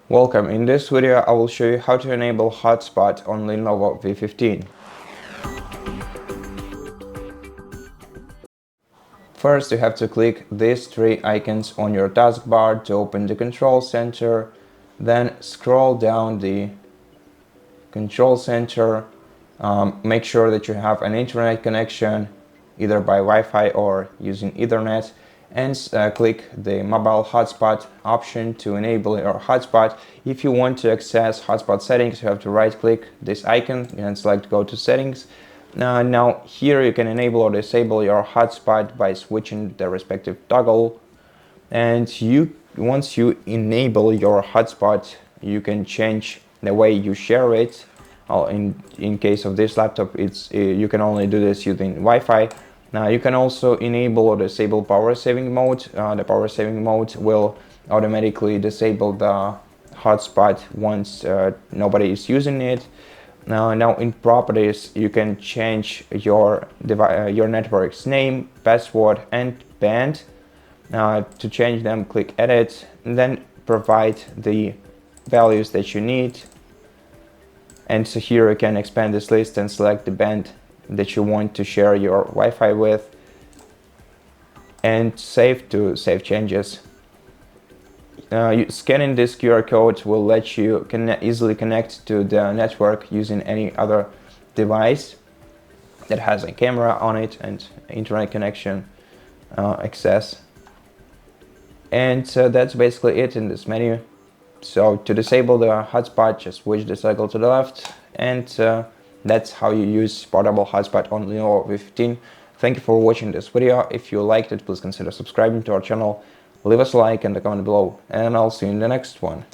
Welcome. In this video I will show you how to enable hotspot on LENOVO V15. First you have to click these three icons on your taskbar to open the control center, then scroll down the control center, make sure that you have an internet connection either by Wi-Fi or using Ethernet, and click the mobile hotspot option to enable your hotspot. If you want to access hotspot settings, you have to right click this icon and select go to settings. Now here you can enable or disable your hotspot by switching the respective toggle, and once you enable your hotspot you can change the way you share it. In case of this laptop, you can only do this using Wi-Fi. Now you can also enable or disable power saving mode. The power saving mode will automatically disable the hotspot once nobody is using it. Now in properties you can change your network's name, password and band. To change them, click edit and then provide the values that you need. And so here you can expand this list and select the band that you want to share your Wi-Fi with, and save changes. Scanning this QR code will let you easily connect to the network using any other device that has a camera on it and internet connection access. And so that's basically it in this menu. So to disable the hotspot, just switch the cycle to the left, and that's how you use portable hotspot on LENOVO V15. Thank you for watching this video. If you liked it, please consider subscribing to our channel, leave us a like and a comment below, and I'll see you in the next one.